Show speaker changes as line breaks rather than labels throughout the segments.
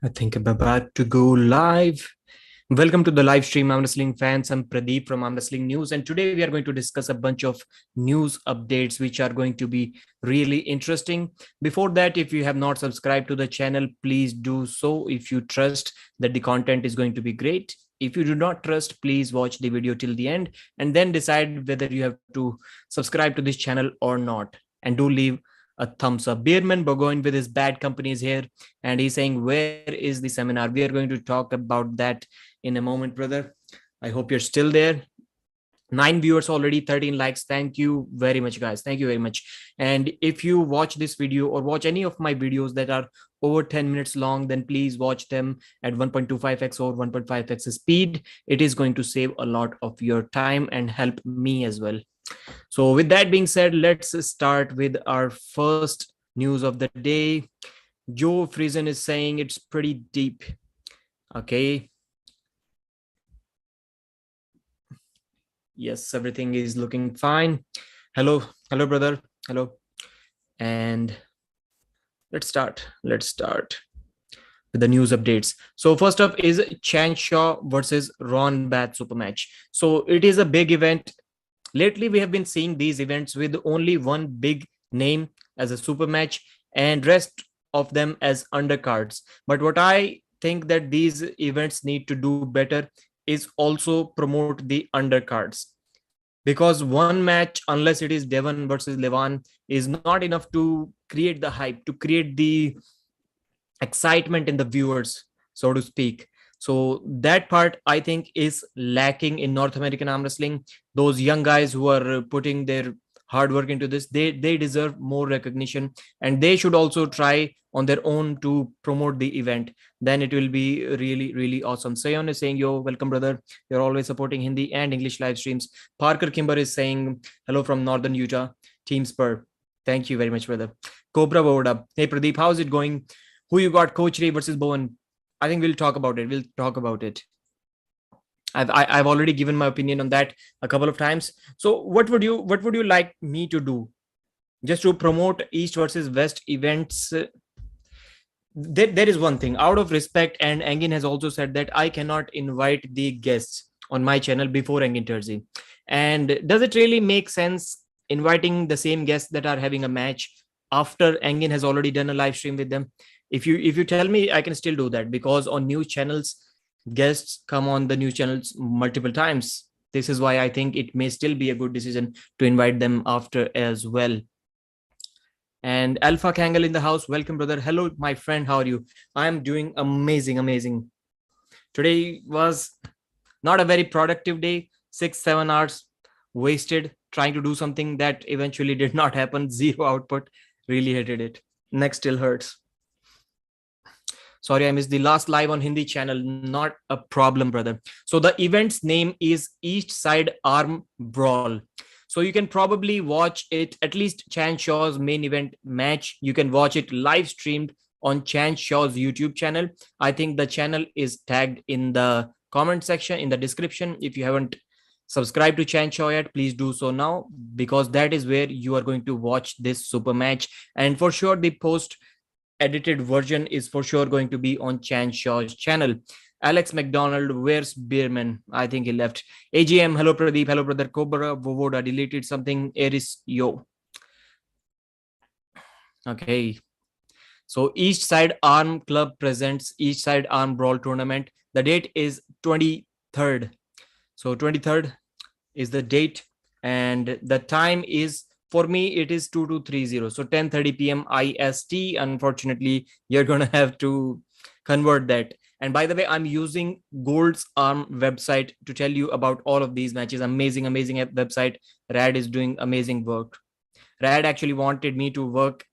I think I'm about to go live. Welcome to the live stream, Armwrestling fans. I'm Pradeep from Armwrestling News, and today we are going to discuss a bunch of news updates which are going to be really interesting. Before that, if you have not subscribed to the channel, please do so if you trust that the content is going to be great. If you do not trust, please watch the video till the end and then decide whether you have to subscribe to this channel or not. And do leave a thumbs up. Beerman Burgoyne with his bad company is here and he's saying, "Where is the seminar?" We are going to talk about that in a moment, brother. I hope you're still there. 9 viewers already, 13 likes. Thank you very much, guys. Thank you very much. And if you watch this video or watch any of my videos that are over 10 minutes long, then please watch them at 1.25x or 1.5x speed. It is going to save a lot of your time and help me as well. So with that being said, let's start with our first news of the day. Joe Friesen is saying it's pretty deep. Okay. Yes, everything is looking fine. Hello, brother. Hello. And let's start with the news updates. So first up is Chan Shaw versus Ron Bath super match. So it is a big event. Lately, we have been seeing these events with only one big name as a super match and rest of them as undercards. But what I think that these events need to do better is also promote the undercards, because one match, unless it is Devon versus Levan, is not enough to create the hype, to create the excitement in the viewers, so to speak. So that part I think is lacking in North American arm wrestling. Those young guys who are putting their hard work into this, they deserve more recognition, and they should also try on their own to promote the event. Then it will be really awesome. Sayon is saying, "Yo, welcome, brother. You're always supporting Hindi and English live streams." Parker Kimber is saying, "Hello from Northern Utah, Team Spur." Thank you very much, brother. Cobra Boda, "Hey Pradeep, how's it going? Who you got, Coach Ray versus Bowen?" I think we'll talk about it. I've already given my opinion on that a couple of times. So what would you like me to do? Just to promote East versus West events? There is one thing, out of respect, and Engin has also said that I cannot invite the guests on my channel before Engin Terzi. And does it really make sense inviting the same guests that are having a match after Engin has already done a live stream with them? If you tell me, I can still do that, because on news channels, guests come on the news channels multiple times. This is why I think it may still be a good decision to invite them after as well. And Alpha Kangal in the house, welcome, brother. Hello, my friend, how are you? I am doing amazing. Today was not a very productive day. 6-7 hours wasted trying to do something that eventually did not happen. Zero output. Really hated it. Neck still hurts. Sorry, I missed the last live on Hindi channel. Not a problem, brother. So the event's name is East Side Arm Brawl. So you can probably watch it, at least Chan Shaw's main event match. You can watch it live streamed on Chan Shaw's YouTube channel. I think the channel is tagged in the comment section, in the description. If you haven't subscribed to Chan Shaw yet, please do so now, because that is where you are going to watch this super match. And for sure, the post edited version is for sure going to be on Chan Shaw's channel. Alex McDonald, where's Beerman? I think he left. AGM, hello Pradeep, hello brother. Cobra Vovoda deleted something. Eris, yo. Okay. So East Side Arm Club presents East Side Arm Brawl Tournament. The date is 23rd. So 23rd is the date, and the time is, for me, it is 2230. So 10:30 p.m. IST. Unfortunately, you're gonna have to convert that. And by the way, I'm using Gold's Arm website to tell you about all of these matches. Amazing website. Rad is doing amazing work. Rad actually wanted me to work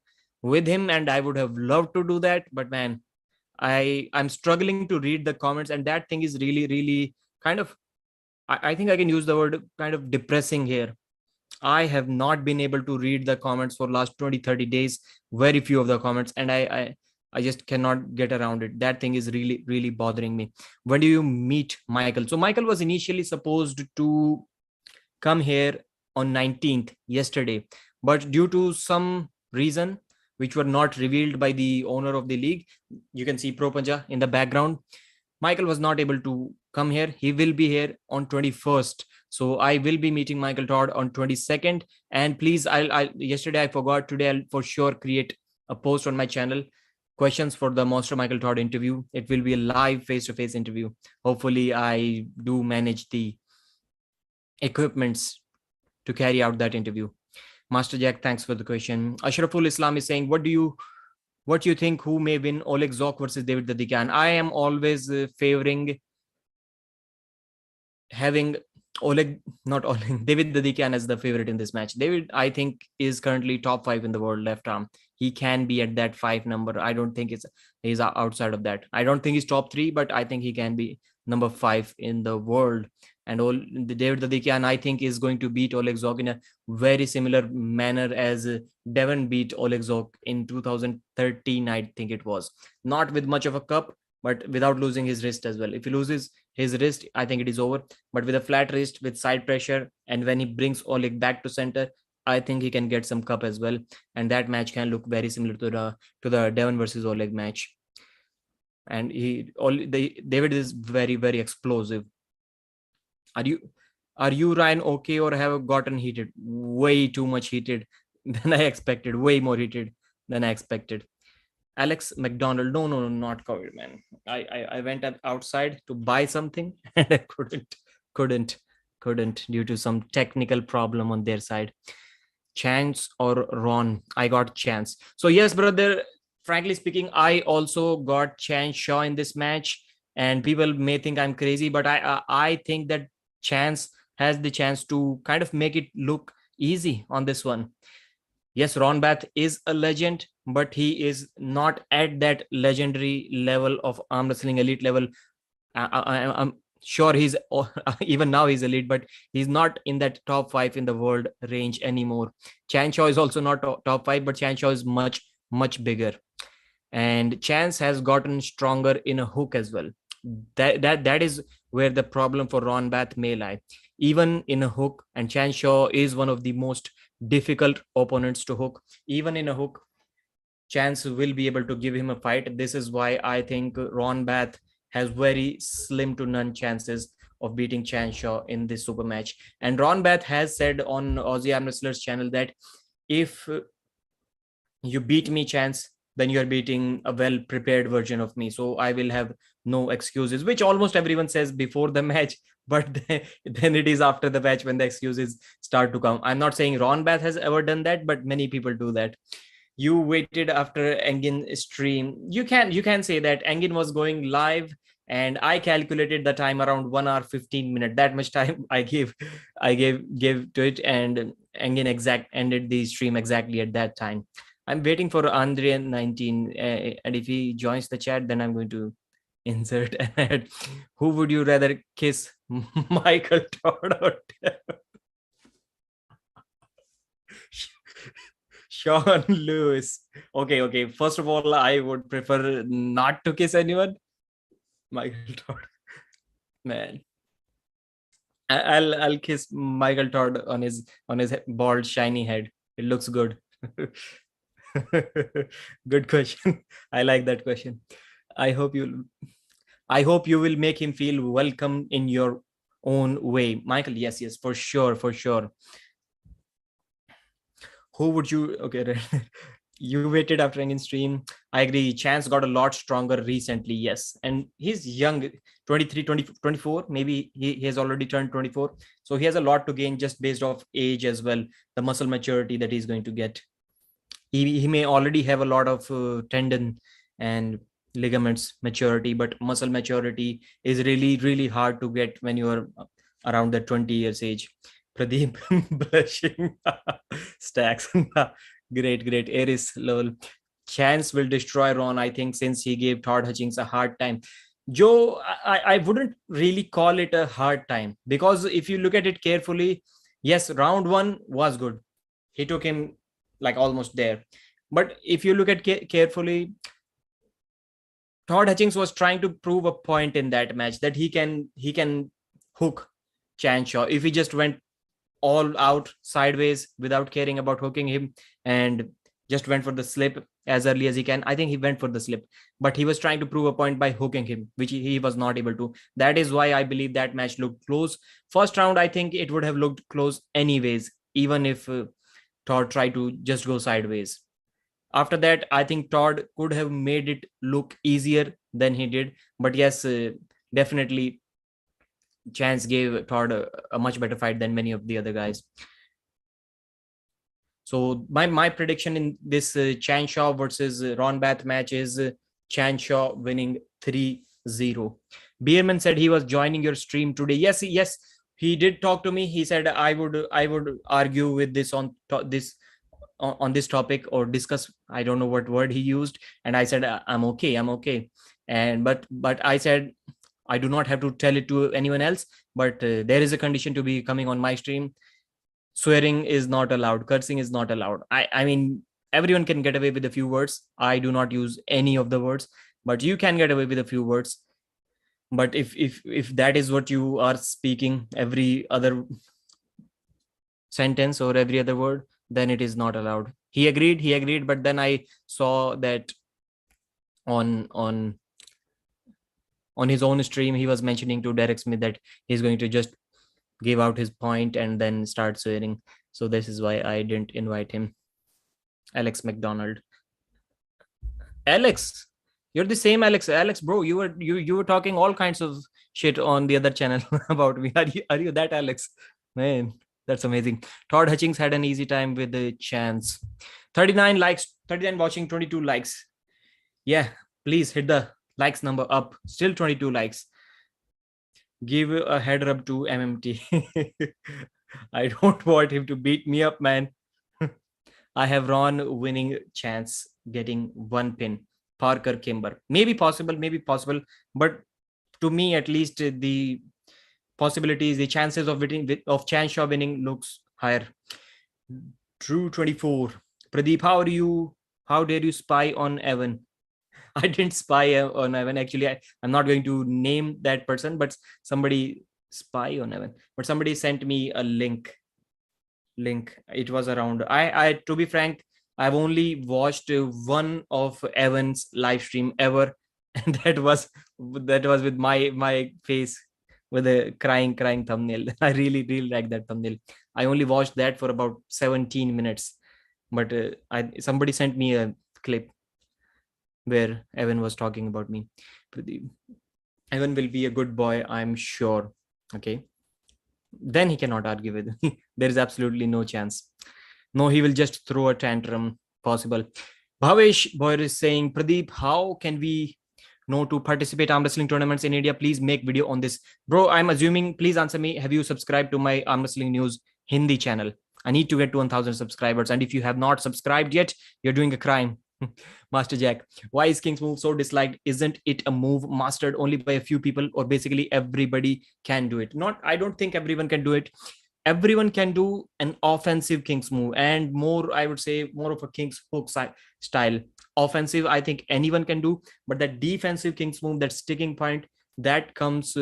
with him, and I would have loved to do that, but man, I'm struggling to read the comments, and that thing is really kind of, I think I can use the word kind of depressing here. I have not been able to read the comments for last 20-30 days, very few of the comments, and I just cannot get around it. That thing is really bothering me. When do you meet Michael? So Michael was initially supposed to come here on 19th, yesterday, but due to some reason, which were not revealed by the owner of the league. You can see Pro Panja in the background. Michael was not able to come here. He will be here on 21st. So I will be meeting Michael Todd on 22nd. And please, yesterday I forgot. Today I'll for sure create a post on my channel. Questions for the Monster Michael Todd interview. It will be a live face-to-face interview. Hopefully I do manage the equipments to carry out that interview. Master Jack, thanks for the question. Ashraful Islam is saying, what do you think who may win Oleg Zok versus David Dadikan? I am always favoring having David Dadikan as the favorite in this match. David, I think, is currently top 5 in the world left arm. He can be at that 5 number. I don't think he's outside of that. I don't think he's top 3, but I think he can be number 5 in the world. And David Dadikan, I think, is going to beat Oleg Zok in a very similar manner as Devon beat Oleg Zok in 2013, I think it was. Not with much of a cup, but without losing his wrist as well. If he loses his wrist, I think it is over. But with a flat wrist, with side pressure, and when he brings Oleg back to center, I think he can get some cup as well. And that match can look very similar to the Devon versus Oleg match. And David is very, very explosive. Are you Ryan okay, or have gotten heated? Way too much heated than I expected. Way more heated than I expected. Alex McDonald, no, not COVID, man. I went outside to buy something and I couldn't due to some technical problem on their side. Chance or Ron? I got Chance. So yes, brother, frankly speaking, I also got Chance Shaw in this match, and people may think I'm crazy, but I think that Chance has the chance to kind of make it look easy on this one. Yes, Ron Bath is a legend, but he is not at that legendary level of arm wrestling elite level. I'm sure he's even now he's elite, but he's not in that top 5 in the world range anymore. Chance Shaw is also not top 5, but Chance Shaw is much bigger, and Chance has gotten stronger in a hook as well. That is where the problem for Ron Bath may lie, even in a hook. And Chance Shaw is one of the most difficult opponents to hook. Even in a hook, Chance will be able to give him a fight. This is why I think Ron Bath has very slim to none chances of beating Chance Shaw in this super match. And Ron Bath has said on Aussie Arm Wrestlers channel that if you beat me, Chance, then you're beating a well-prepared version of me. So I will have no excuses, which almost everyone says before the match, but then it is after the match when the excuses start to come. I'm not saying Ron Bath has ever done that, but many people do that. You waited after Engin stream. You can say that Engin was going live, and I calculated the time around 1 hour 15 minutes. That much time I gave to it, and Engin ended the stream exactly at that time. I'm waiting for Andre19, and if he joins the chat, then I'm going to insert an ad. Who would you rather kiss, Michael Todd or Sean Lewis? Okay. First of all, I would prefer not to kiss anyone. Michael Todd, man. I'll kiss Michael Todd on his bald shiny head. It looks good. Good question. I like that question. I hope you will make him feel welcome in your own way, Michael. Yes, for sure. Who would you? Okay, you waited after Engin stream. I agree. Chance got a lot stronger recently. Yes, and he's young, 23, 20, 24. Maybe he has already turned 24. So he has a lot to gain just based off age as well. The muscle maturity that he's going to get. He may already have a lot of tendon and ligaments maturity, but muscle maturity is really hard to get when you're around the 20 years age. Pradeep blushing. Stacks. Great. Aris lol. Chance will destroy Ron, I think, since he gave Todd Hutchings a hard time. Joe, I wouldn't really call it a hard time, because if you look at it carefully, yes, round 1 was good. He took him like almost there. But if you look at carefully, Todd Hutchings was trying to prove a point in that match that he can hook Chance Shaw if he just went all out sideways without caring about hooking him and just went for the slip as early as he can. I think he went for the slip, but he was trying to prove a point by hooking him, which he was not able to. That is why I believe that match looked close. First round, I think it would have looked close anyways, even if Todd tried to just go sideways. After that, I think Todd could have made it look easier than he did. But yes, definitely Chance gave Todd a much better fight than many of the other guys. So my prediction in this Chan Shaw versus Ron Bath match is Chan Shaw winning 3-0. Bierman said he was joining your stream today. Yes, he did talk to me. He said I would argue with this on this topic or discuss. I don't know what word he used, and I said I'm okay. And but I said I do not have to tell it to anyone else. But there is a condition to be coming on my stream. Swearing is not allowed, cursing is not allowed. I mean, everyone can get away with a few words. I do not use any of the words, but you can get away with a few words. But if that is what you are speaking, every other sentence or every other word, then it is not allowed. He agreed, but then I saw that on his own stream he was mentioning to Derek Smith that he's going to just give out his point and then start swearing. So this is why I didn't invite him. Alex McDonald. Alex, you're the same Alex, bro. You were talking all kinds of shit on the other channel about me. Are you that Alex? Man, that's amazing. Todd Hutchings had an easy time with the Chance. 39 likes, 39 watching, 22 likes. Yeah, please hit the likes number up. Still 22 likes. Give a head rub to MMT. I don't want him to beat me up, man. I have Ron winning Chance, getting one pin. Parker Kimber. Maybe possible. But to me, at least, the possibilities, the chances of Chance Shaw winning looks higher. True 24. Pradeep, how dare you spy on Evan? I didn't spy on Evan. Actually, I'm not going to name that person, but somebody spy on Evan. But somebody sent me a link. It was around. I to be frank, I've only watched one of Evan's live stream ever, and that was with my face with a crying thumbnail. I really like that thumbnail. I only watched that for about 17 minutes, but somebody sent me a clip where Evan was talking about me. Evan will be a good boy, I'm sure. Okay. Then he cannot argue with me. There is absolutely no chance. No, he will just throw a tantrum. Possible. Bhavesh Boyer is saying, Pradeep, how can we know to participate arm wrestling tournaments in India? Please make video on this. Bro, I'm assuming, please answer me. Have you subscribed to my Arm Wrestling News Hindi channel? I need to get to 1,000 subscribers. And if you have not subscribed yet, you're doing a crime. Master Jack, why is King's move so disliked? Isn't it a move mastered only by a few people, or basically everybody can do it? I don't think everyone can do it. Everyone can do an offensive King's move, and more, I would say, more of a King's hook style. Offensive, I think anyone can do, but that defensive King's move, that sticking point, that comes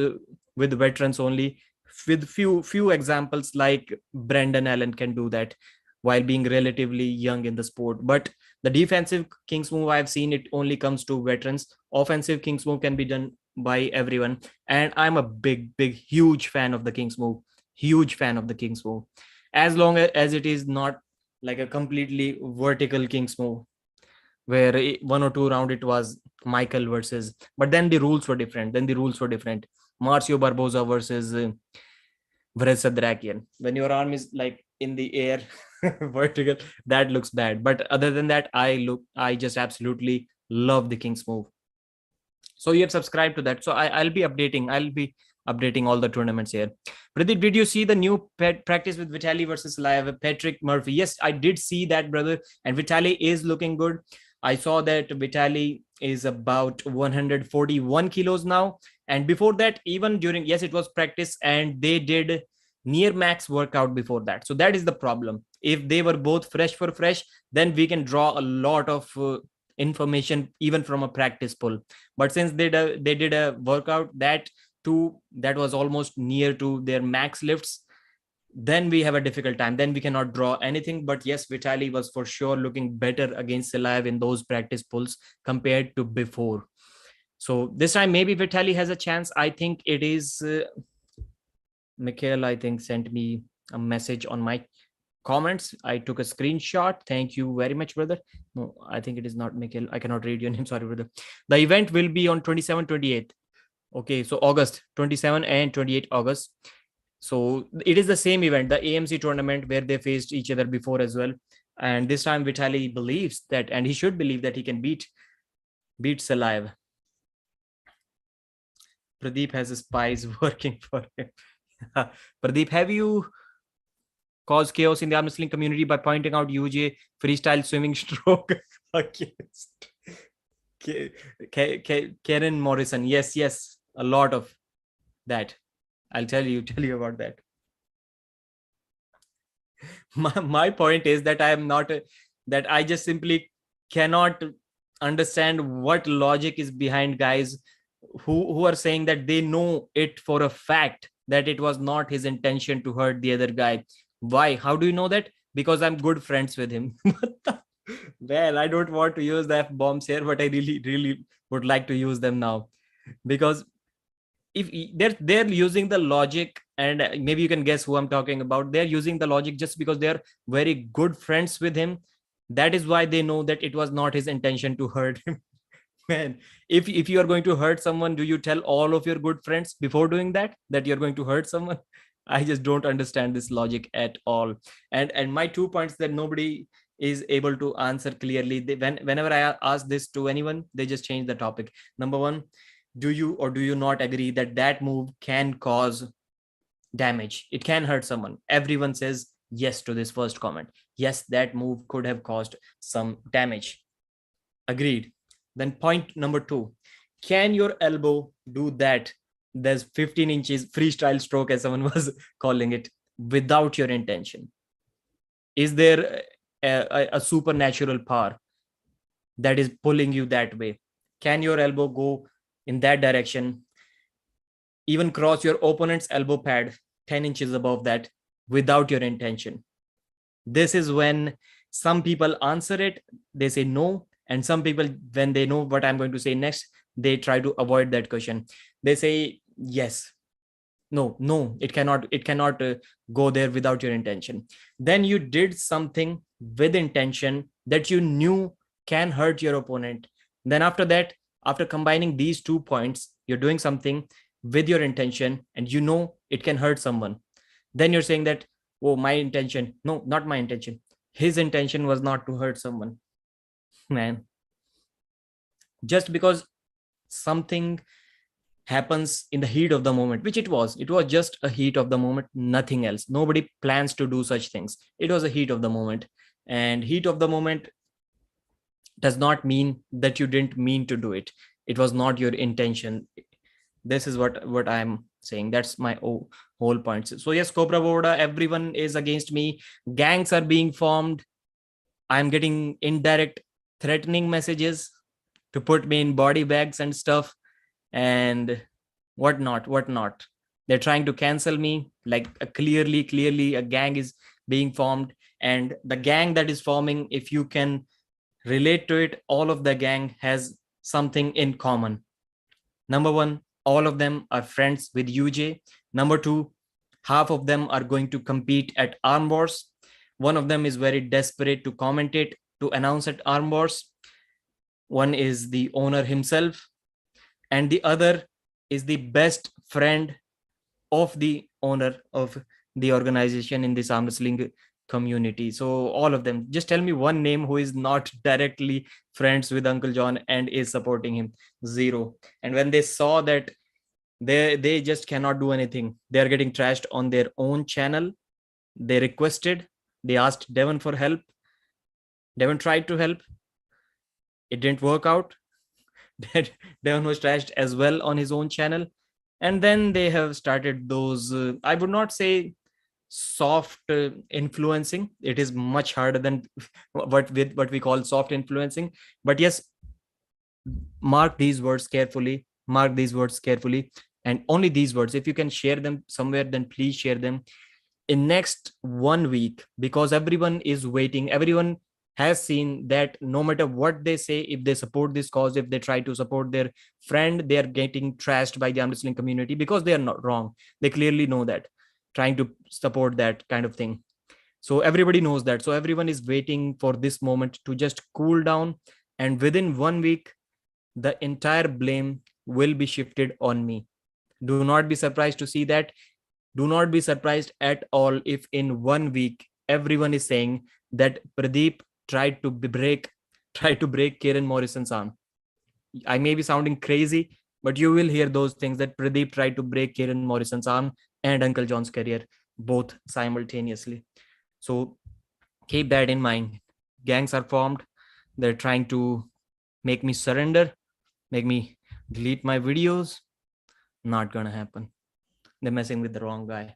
with veterans only. With few examples, like Brendan Allen can do that while being relatively young in the sport. But the defensive King's move, I've seen it only comes to veterans. Offensive King's move can be done by everyone. And I'm a huge fan of the King's move. Huge fan of the King's move. As long as it is not like a completely vertical King's move, where 1 or 2 round it was Michael versus, but then the rules were different. Marcio Barboza versus Vrez Sadrakian. When your arm is like in the air, vertical, that looks bad. But other than that, I just absolutely love the King's move. So you have subscribed to that. So I'll be updating all the tournaments here. Pradeep, did you see the new practice with Vitaly versus Patrick Murphy? Yes, I did see that, brother. And Vitaly is looking good. I saw that Vitaly is about 141 kilos now. And before that, even during, yes, it was practice, and they did near max workout before that. So that is the problem. If they were both fresh, then we can draw a lot of information even from a practice pull. But since they did a workout that was almost near to their max lifts, then we have a difficult time. Then we cannot draw anything. But yes, Vitali was for sure looking better against Silaev in those practice pulls compared to before. So this time maybe Vitali has a chance. I think it is Mikhail, I think, sent me a message on my comments. I took a screenshot. Thank you very much, brother. No, I think it is not Mikhail. I cannot read your name. Sorry, brother. The event will be on 27, 28. Okay, so August 27 and 28 August. So it is the same event, the AMC tournament where they faced each other before as well. And this time Vitali believes that, and he should believe that he can beat Salaev. Pradeep has spies working for him. Pradeep, have you caused chaos in the arm wrestling community by pointing out UJ freestyle swimming stroke against Karen Morrison? Yes, a lot of that. I'll tell you about that. My point is that I am not that I just simply cannot understand what logic is behind guys who are saying that they know it for a fact that it was not his intention to hurt the other guy. Why? How do you know that? Because I'm good friends with him. Well, I don't want to use the F-bombs here, but I really would like to use them now, because if they're using the logic, and maybe you can guess who I'm talking about. They're using the logic just because they're very good friends with him. That is why they know that it was not his intention to hurt him. Man, if you are going to hurt someone, do you tell all of your good friends before doing that you're going to hurt someone? I just don't understand this logic at all. And my 2 points that nobody is able to answer clearly. Whenever I ask this to anyone, they just change the topic. Number one, do you or do you not agree that move can cause damage? It can hurt someone. Everyone says yes to this first comment. Yes, that move could have caused some damage. Agreed. Then point number 2, can your elbow do that? There's 15 inches freestyle stroke, as someone was calling it, without your intention. Is there a supernatural power that is pulling you that way? Can your elbow go in that direction, even cross your opponent's elbow pad 10 inches above that without your intention? This is when some people answer it, they say no. And some people, when they know what I'm going to say next, they try to avoid that question. They say yes. No, it cannot go there without your intention. Then you did something with intention that you knew can hurt your opponent. Then after that, after combining these 2 points, you're doing something with your intention and you know it can hurt someone. Then you're saying that, oh, my intention. No, not my intention. His intention was not to hurt someone. Man, just because something happens in the heat of the moment, which it was just a heat of the moment, nothing else. Nobody plans to do such things. It was a heat of the moment, and heat of the moment does not mean that you didn't mean to do it. It was not your intention. This is what I'm saying. That's my whole point. So yes, Cobra Boda, everyone is against me. Gangs are being formed. I'm getting indirect threatening messages to put me in body bags and stuff and whatnot. They're trying to cancel me. Like clearly a gang is being formed, and the gang that is forming, if you can relate to it, all of the gang has something in common. Number one, all of them are friends with UJ. Number two, half of them are going to compete at Arm Wars. One of them is very desperate to commentate, to announce at Arm Wars. One is the owner himself, and the other is the best friend of the owner of the organization in this arm wrestling community. So all of them, just tell me one name who is not directly friends with Uncle John and is supporting him. Zero. And when they saw that they just cannot do anything, they are getting trashed on their own channel, they asked Devon for help. Devon tried to help. It didn't work out. Devon was trashed as well on his own channel. And then they have started those, I would not say soft influencing. It is much harder than what we call soft influencing. But yes, mark these words carefully. And only these words. If you can share them somewhere, then please share them. in next 1 week, because everyone is waiting, everyone has seen that no matter what they say, if they support this cause, if they try to support their friend, they are getting trashed by the arm wrestling community, because they are not wrong. They clearly know that, trying to support that kind of thing. So everybody knows that, so everyone is waiting for this moment to just cool down, and within 1 week the entire blame will be shifted on me. Do not be surprised to see that. Do not be surprised at all if in 1 week everyone is saying that Pradeep tried to break Kieran Morrison's arm. I may be sounding crazy, but you will hear those things, that Pradeep tried to break Kieran Morrison's arm and Uncle John's career both simultaneously. So keep that in mind. Gangs are formed. They're trying to make me surrender, make me delete my videos. Not gonna happen. They're messing with the wrong guy.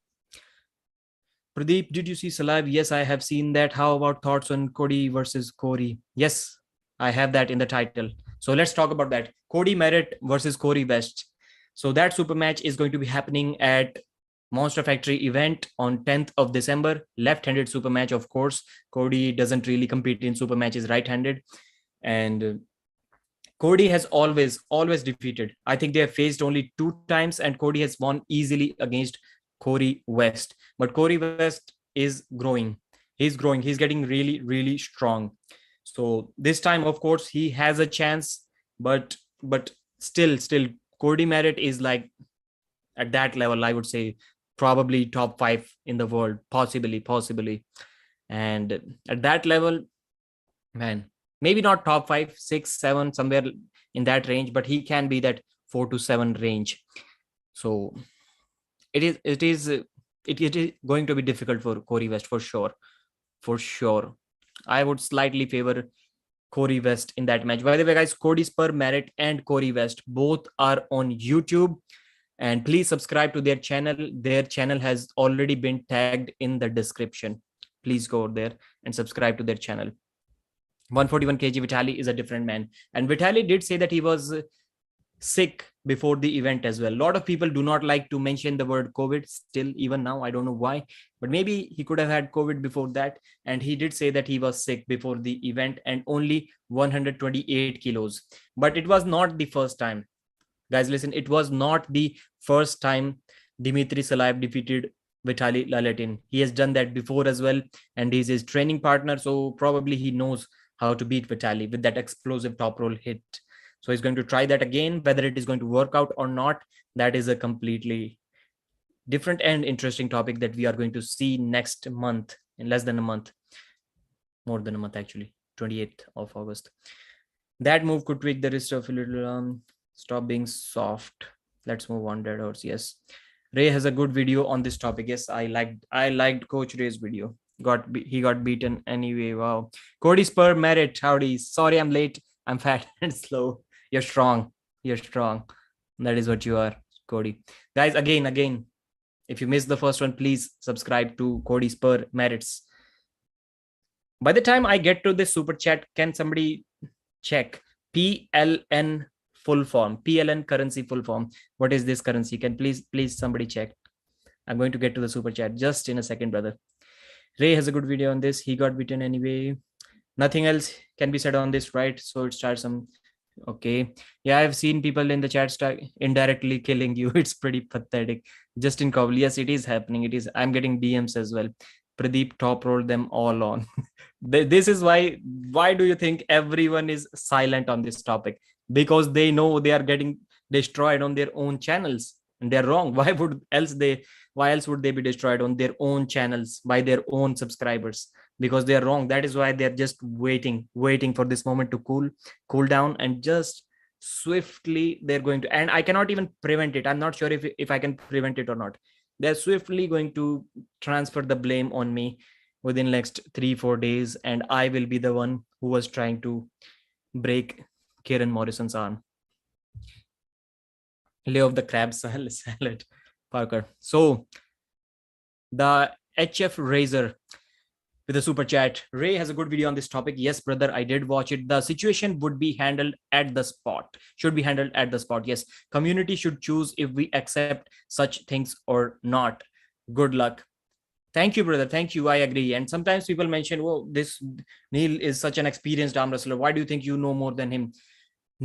Pradeep, did you see Salib? Yes, I have seen that. How about thoughts on Kody versus Corey? Yes, I have that in the title. So let's talk about that. Kody Merritt versus Corey West. So that super match is going to be happening at Monster Factory event on 10th of December. Left-handed super match, of course. Kody doesn't really compete in super matches right-handed. And Kody has always defeated. I think they have faced only 2 times, and Kody has won easily against Corey West. But Corey West is growing. He's growing. He's getting really, really strong. So this time, of course, he has a chance, but still, Cody Merritt is like at that level. I would say probably top 5 in the world, possibly. And at that level, man, maybe not top 5, 6, 7, somewhere in that range, but he can be that 4 to 7 range. So it is going to be difficult for Corey West for sure. I would slightly favor Corey West in that match. By the way, guys, Cody Spur, Merritt, and Corey West both are on YouTube, and please subscribe to their channel. Their channel has already been tagged in the description. Please go there and subscribe to their channel. 141 kg Vitaly is a different man, and Vitaly did say that he was sick before the event as well. A lot of people do not like to mention the word COVID still, even now. I don't know why, but maybe he could have had COVID before that. And he did say that he was sick before the event, and only 128 kilos. But it was not the first time. Guys, listen, it was not the first time Dmitry Salayev defeated Vitaly Laletin. He has done that before as well, and he's his training partner, so probably he knows how to beat Vitaly with that explosive top roll hit. So he's going to try that again. Whether it is going to work out or not, that is a completely different and interesting topic that we are going to see next month, in less than a month, more than a month actually, 28th of August. That move could tweak the wrist of a little. Stop being soft. Let's move on. Dead horse. Yes, Ray has a good video on this topic. Yes, I liked Coach Ray's video. He got beaten anyway. Wow. Cody Spur, Merritt, howdy. Sorry I'm late. I'm fat and slow. You're strong. That is what you are, Cody. Guys, again, if you missed the first one, please subscribe to Cody Spur Merritt's. By the time I get to this super chat, can somebody check PLN full form? PLN currency full form. What is this currency? Can please somebody check? I'm going to get to the super chat just in a second, brother. Ray has a good video on this. He got beaten anyway. Nothing else can be said on this, right? So it starts some. Okay. Yeah, I've seen people in the chat start indirectly killing you. It's pretty pathetic. Justin Cowell. Yes, it is happening. It is. I'm getting DMs as well. Pradeep top rolled them all on. This is why do you think everyone is silent on this topic? Because they know they are getting destroyed on their own channels, and they're wrong. Why else would they be destroyed on their own channels by their own subscribers? Because they are wrong. That is why they're just waiting for this moment to cool down, and just swiftly they're going to, and I cannot even prevent it. I'm not sure if I can prevent it or not. They're swiftly going to transfer the blame on me within next 3-4 days, and I will be the one who was trying to break Kieran Morrison's arm. Lay off the crab salad, Parker. So the HF Razor with a super chat. Ray has a good video on this topic. Yes, brother, I did watch it. The situation would be handled at the spot. Should be handled at the spot. Yes, community should choose if we accept such things or not. Good luck. Thank you, brother. Thank you. I agree. And sometimes people mention, "Oh, this Neil is such an experienced arm wrestler. Why do you think you know more than him?"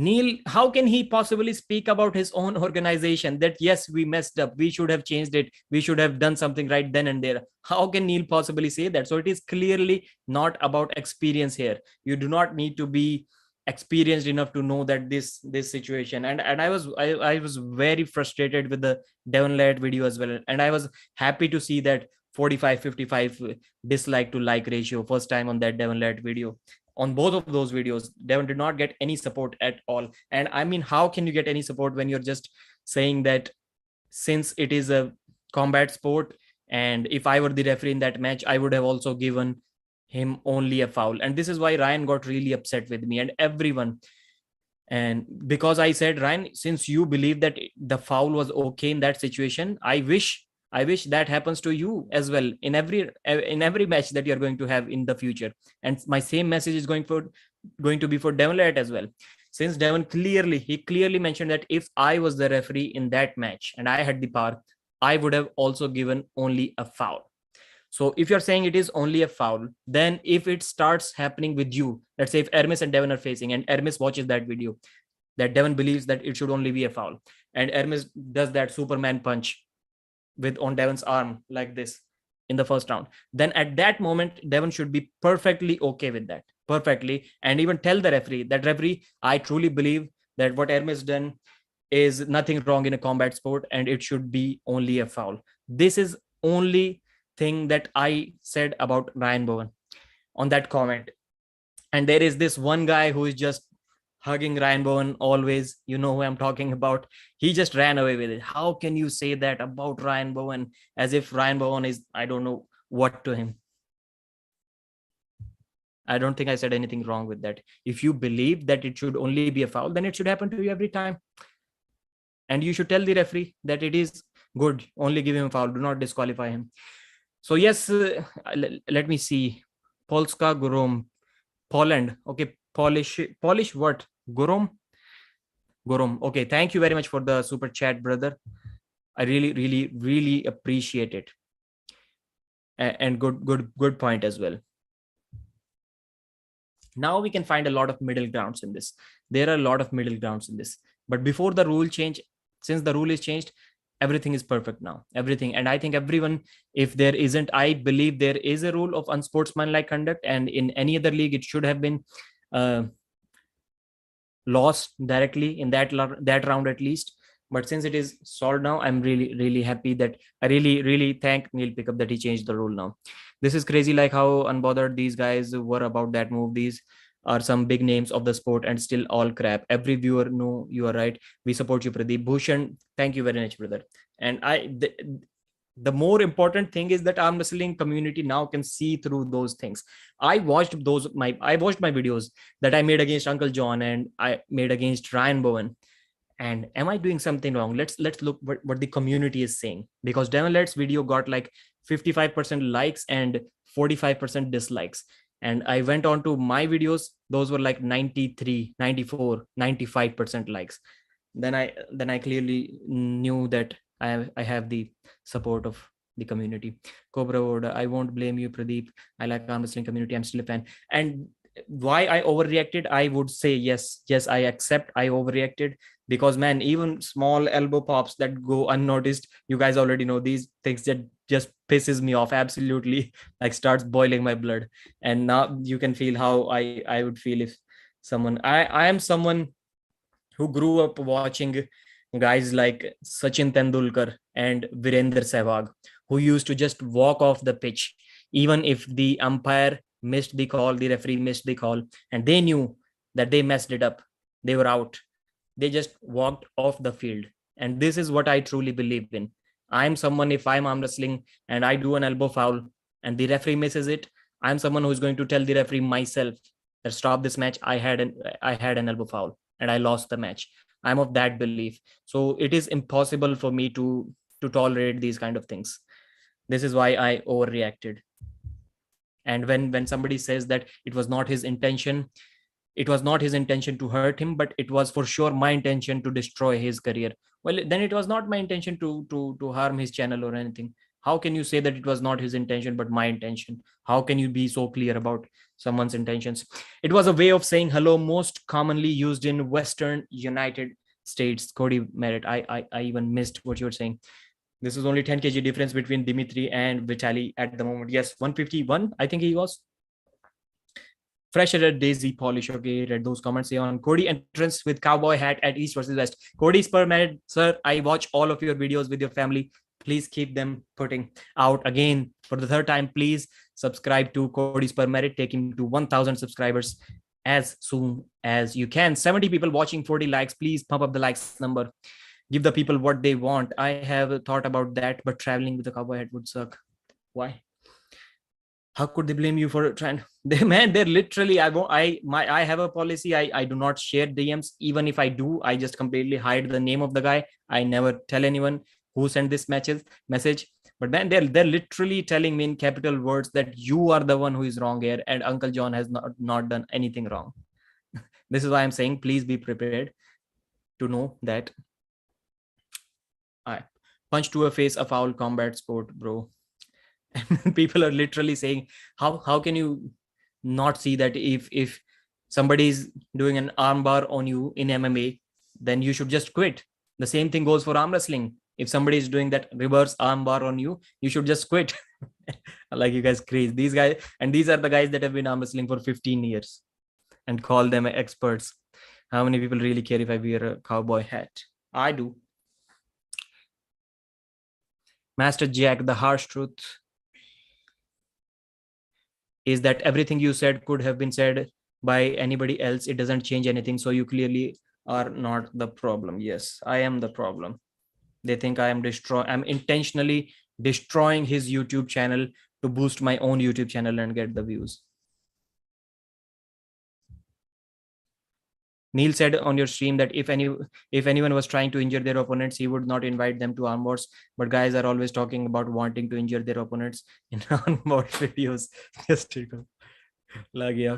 Neil, how can he possibly speak about his own organization that, yes, we messed up, we should have changed it, we should have done something right then and there? How can Neil possibly say that? So it is clearly not about experience here. You do not need to be experienced enough to know that this situation. And I was very frustrated with the Devon Laird video as well. And I was happy to see that 45-55 dislike to like ratio first time on that Devon Laird video. On both of those videos, Devon did not get any support at all. And I mean, how can you get any support when you're just saying that since it is a combat sport, and if I were the referee in that match, I would have also given him only a foul? And this is why Ryan got really upset with me and everyone. And because I said, Ryan, since you believe that the foul was okay in that situation, I wish that happens to you as well in every match that you're going to have in the future. And my same message is going to be for Devon Laird as well. Since Devon clearly mentioned that if I was the referee in that match and I had the power, I would have also given only a foul. So if you're saying it is only a foul, then if it starts happening with you, let's say if Hermes and Devon are facing and Hermes watches that video, that Devon believes that it should only be a foul, and Hermes does that Superman punch with on Devon's arm like this in the first round, then at that moment Devon should be perfectly okay with that, perfectly, and even tell the referee that, referee, I truly believe that what Hermes done is nothing wrong in a combat sport and it should be only a foul. This is only thing that I said about Ryan Bowen on that comment. And there is this one guy who is just hugging Ryan Bowen always. You know who I'm talking about. He just ran away with it. How can you say that about Ryan Bowen as if Ryan Bowen is, I don't know what to him? I don't think I said anything wrong with that. If you believe that it should only be a foul, then it should happen to you every time. And you should tell the referee that it is good, only give him a foul, do not disqualify him. So yes, let me see. Polska Gorom, Poland. Okay, Polish what? Gorom? Okay, thank you very much for the super chat, brother. I really appreciate it. And good point as well. Now we can find a lot of middle grounds in this. There are a lot of middle grounds in this. But before the rule change, since the rule is changed, everything is perfect now. Everything. And I think everyone, if there isn't, I believe there is a rule of unsportsmanlike conduct, and in any other league, it should have been lost directly in that round at least. But since it is solved now, I'm really happy that I really thank Neil Pickup that he changed the rule now. This is crazy, like how unbothered these guys were about that move. These are some big names of the sport and still all crap. Every viewer know you are right. We support you, Pradeep. Bhushan, thank you very much, brother. And the more important thing is that arm wrestling community now can see through those things. I watched my videos that I made against Uncle John and I made against Ryan Bowen. And am I doing something wrong? Let's look what the community is saying, because Devon Laird's video got like 55% likes and 45% dislikes. And I went on to my videos, those were like 93, 94, 95% likes. Then I clearly knew that I have the support of the community. Cobra Voda, I won't blame you, Pradeep. I like arm wrestling community. I'm still a fan. And why I overreacted, I would say yes, I accept I overreacted, because man, even small elbow pops that go unnoticed, you guys already know these things that just pisses me off absolutely, like starts boiling my blood. And now you can feel how I would feel if someone, I am someone who grew up watching guys like Sachin Tendulkar and Virender Sehwag, who used to just walk off the pitch even if the umpire missed the call, the referee missed the call, and they knew that they messed it up, they were out, they just walked off the field. And this is what I truly believe in. I'm someone, if I'm arm wrestling and I do an elbow foul and the referee misses it, I'm someone who's going to tell the referee myself that stop this match, I had an elbow foul and I lost the match. I'm of that belief. So it is impossible for me to tolerate these kind of things. This is why I overreacted. And when somebody says that it was not his intention to hurt him, but it was for sure my intention to destroy his career, well, then it was not my intention to harm his channel or anything. How can you say that it was not his intention but my intention? How can you be so clear about someone's intentions? It was a way of saying hello, most commonly used in Western United States. Kody Merritt, I even missed what you were saying. This is only 10 kg difference between Dimitri and Vitali at the moment. Yes, 151, I think he was. Fresh at Daisy Polish. Okay, read those comments here on Kody entrance with cowboy hat at East versus West. Kody Sperman, sir, I watch all of your videos with your family. Please keep them putting out again for the third time. Please subscribe to Kody Sperman, take him to 1,000 subscribers as soon as you can. 70 people watching, 40 likes. Please pump up the likes number. Give the people what they want. I have thought about that, but traveling with a cowboy hat would suck. Why? How could they blame you for trying? They're literally. I have a policy. I do not share DMs. Even if I do, I just completely hide the name of the guy. I never tell anyone who sent this message. But man, they're literally telling me in capital words that you are the one who is wrong here, and Uncle John has not done anything wrong. This is why I'm saying, please be prepared to know that I punch to a face, a foul combat sport, bro. And people are literally saying, how can you not see that if somebody is doing an armbar on you in MMA, then you should just quit. The same thing goes for arm wrestling. If somebody is doing that reverse armbar on you, you should just quit. Like, you guys crazy. These guys, and these are the guys that have been arm wrestling for 15 years and call them experts. How many people really care if I wear a cowboy hat? I do. Master Jack, the harsh truth is that everything you said could have been said by anybody else. It doesn't change anything. So you clearly are not the problem. Yes, I am the problem. They think I'm intentionally destroying his YouTube channel to boost my own YouTube channel and get the views. Neil said on your stream that if anyone was trying to injure their opponents, he would not invite them to arm wars. But guys are always talking about wanting to injure their opponents in arm war videos. Just yeah.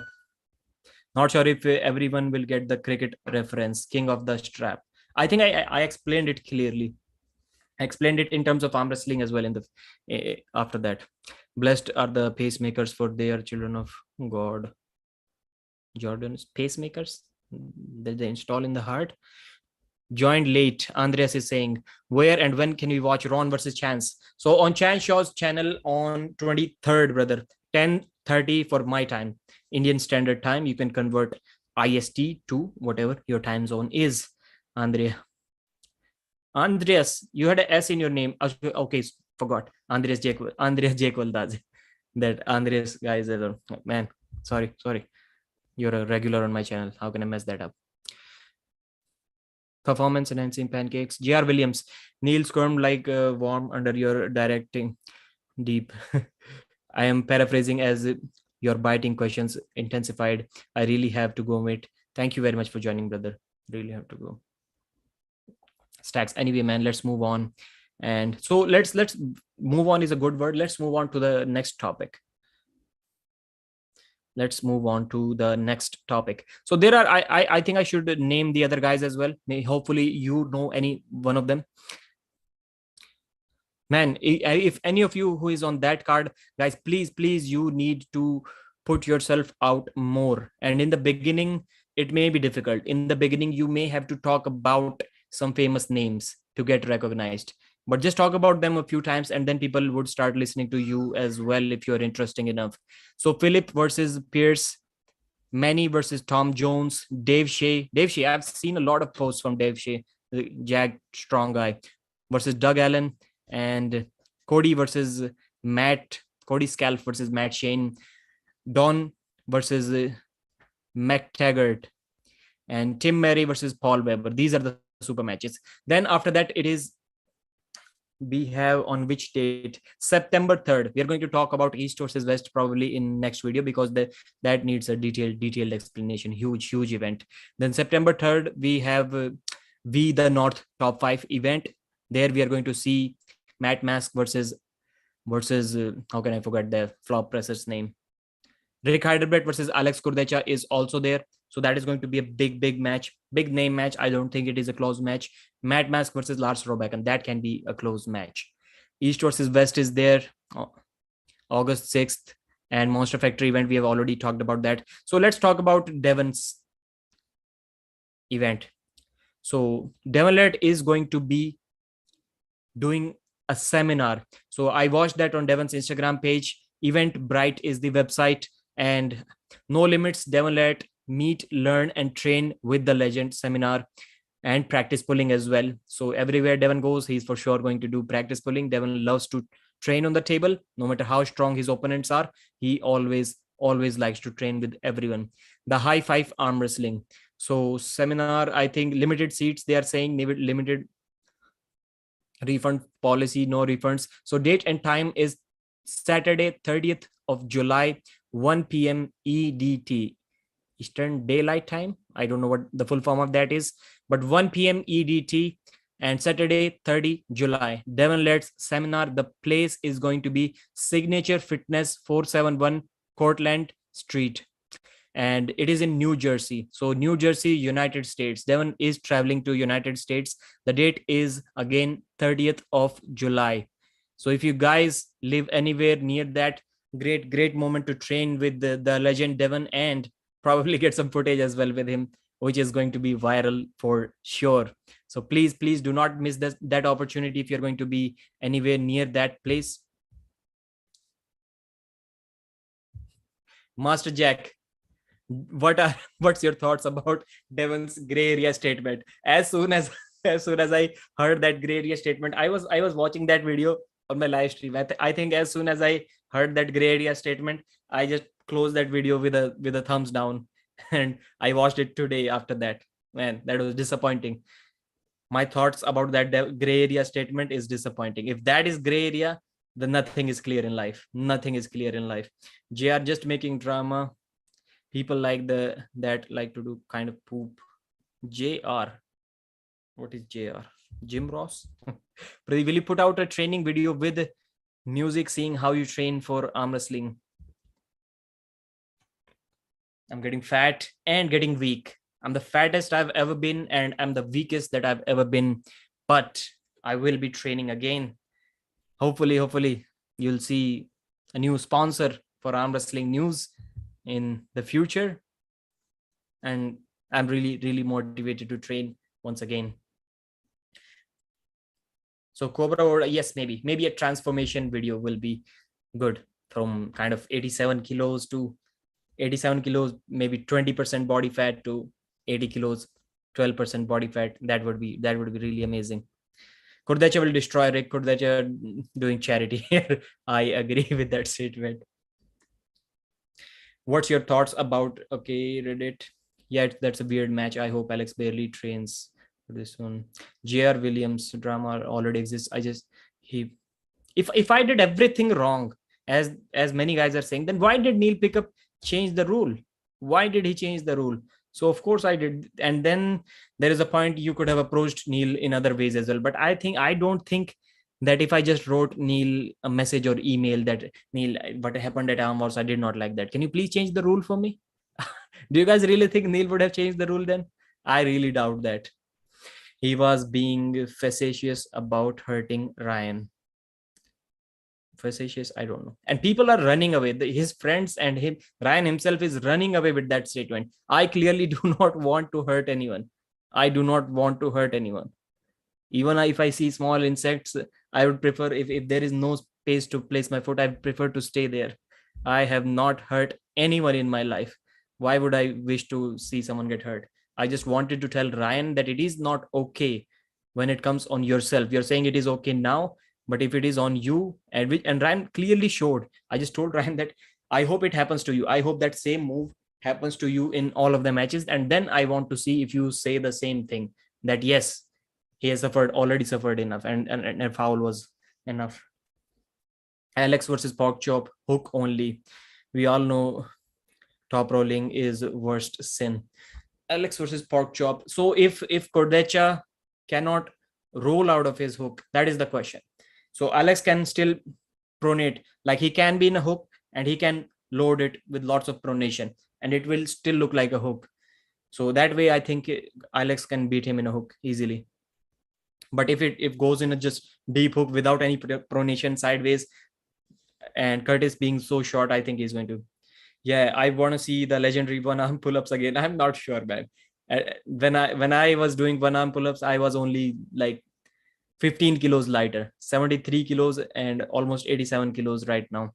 Not sure if everyone will get the cricket reference. King of the strap. I think I explained it clearly. I explained it in terms of arm wrestling as well. In the after that, blessed are the pacemakers, for they are children of God. Jordan's pacemakers that they install in the heart. Joined late. Andreas is saying, where and when can we watch Ron versus Chance? So on Chance Shaw's channel on 23rd, brother, 10:30 for my time, Indian Standard Time. You can convert IST to whatever your time zone is. Andreas, you had an S in your name. Okay, forgot. Andreas Jake Valdaz. That Andreas guys, man. Sorry. You're a regular on my channel. How can I mess that up? Performance enhancing pancakes. J.R. Williams. Neil squirmed like warm under your directing. Deep. I am paraphrasing as your biting questions intensified. I really have to go, mate. Thank you very much for joining, brother. Really have to go. Stacks. Anyway, man, let's move on. And so let's move on is a good word. Let's move on to the next topic. Let's move on to the next topic. So there are, I think I should name the other guys as well. Hopefully you know any one of them. Man, if any of you who is on that card, guys, please, you need to put yourself out more. And in the beginning, it may be difficult. In the beginning, you may have to talk about some famous names to get recognized. But just talk about them a few times and then people would start listening to you as well if you're interesting enough. So Philip versus Pierce, Manny versus Tom Jones, Dave Shea. I've seen a lot of posts from Dave Shea, the Jag strong guy, versus Doug Allen, and Kody versus Cody Scalp versus Matt Shane, Don versus McTaggart, and Tim Murray versus Paul Weber. These are the super matches. Then after that, we have on which date? September 3rd. We are going to talk about East versus West probably in next video because that needs a detailed explanation. Huge event. Then September 3rd, we have the North Top 5 event. There we are going to see Matt Mask versus how can I forget the flop presser's name? Rick Heidelberg versus Alex Kurdecha is also there. So that is going to be a big match, big name match. I don't think it is a close match. Matt Mask versus Lars Roback, and that can be a close match. East versus West is there, August 6th, and Monster Factory event, we have already talked about that. So let's talk about Devon's event. So Devon is going to be doing a seminar. So I watched that on Devon's Instagram page. Eventbrite is the website, and No Limits Devon Meet, Learn, and Train with the Legend seminar, and practice pulling as well. So everywhere Devon goes, he's for sure going to do practice pulling. Devon loves to train on the table, no matter how strong his opponents are. He always likes to train with everyone. The high five arm wrestling. So seminar, I think limited seats. They are saying limited refund policy, no refunds. So date and time is Saturday, 30th of July, 1 p.m. EDT, Eastern Daylight Time. I don't know what the full form of that is, but 1 p.m. EDT, and Saturday, 30 July. Devon Let's seminar. The place is going to be Signature Fitness, 471 Cortlandt Street, and it is in New Jersey. So New Jersey, United States. Devon is traveling to United States. The date is again 30th of July. So if you guys live anywhere near that, great moment to train with the legend Devon, and probably get some footage as well with him, which is going to be viral for sure. So please do not miss that opportunity if you're going to be anywhere near that place. Master Jack, what's your thoughts about Devon's gray area statement? As soon as I heard that gray area statement, I was watching that video on my live stream. I think as soon as I heard that gray area statement, I just closed that video with a thumbs down, and I watched it today after that. Man, that was disappointing. My thoughts about that gray area statement is disappointing. If that is gray area, then nothing is clear in life. Nothing is clear in life. JR just making drama. People like that like to do kind of poop. JR, what is JR? Jim Ross? Will you put out a training video with music, seeing how you train for arm wrestling? I'm getting fat and getting weak. I'm the fattest I've ever been, and I'm the weakest that I've ever been. But I will be training again. Hopefully, you'll see a new sponsor for arm wrestling news in the future. And I'm really motivated to train once again. So Cobra, or yes, maybe a transformation video will be good, from kind of 87 kilos to 87 kilos, maybe 20% body fat, to 80 kilos, 12% body fat. That would be really amazing. Kurdacha will destroy Rick. Kurdacha doing charity here. I agree with that statement. What's your thoughts about, okay, Reddit? Yeah, that's a weird match. I hope Alex barely trains for this one. JR Williams drama already exists. If I did everything wrong, as many guys are saying, then why did Neil Pickup change the rule? Why did he change the rule? So of course I did. And then there is a point you could have approached Neil in other ways as well. But I don't think that if I just wrote Neil a message or email that, Neil, what happened at Arm Wars, I did not like that. Can you please change the rule for me? Do you guys really think Neil would have changed the rule then? I really doubt that. He was being facetious about hurting Ryan. Facetious, I don't know. And people are running away. His friends and him, Ryan himself is running away with that statement. I clearly do not want to hurt anyone. I do not want to hurt anyone. Even if I see small insects, I would prefer, if there is no space to place my foot, I prefer to stay there. I have not hurt anyone in my life. Why would I wish to see someone get hurt? I just wanted to tell Ryan that it is not okay when it comes on yourself. You're saying it is okay now, but if it is on you, and Ryan clearly showed, I just told Ryan that I hope it happens to you. I hope that same move happens to you in all of the matches. And then I want to see if you say the same thing, that yes, he has already suffered enough, and a foul was enough. Alex versus Pork Chop, hook only. We all know top rolling is worst sin. Alex versus Pork Chop. So if Kordecha cannot roll out of his hook, that is the question. So Alex can still pronate, like he can be in a hook and he can load it with lots of pronation, and it will still look like a hook. So that way I think Alex can beat him in a hook easily. But if it goes in a just deep hook without any pronation sideways, and Curtis being so short, I think he's going to. Yeah, I want to see the legendary one arm pull-ups again. I'm not sure, man. When I was doing one arm pull-ups, I was only like 15 kilos lighter, 73 kilos, and almost 87 kilos right now.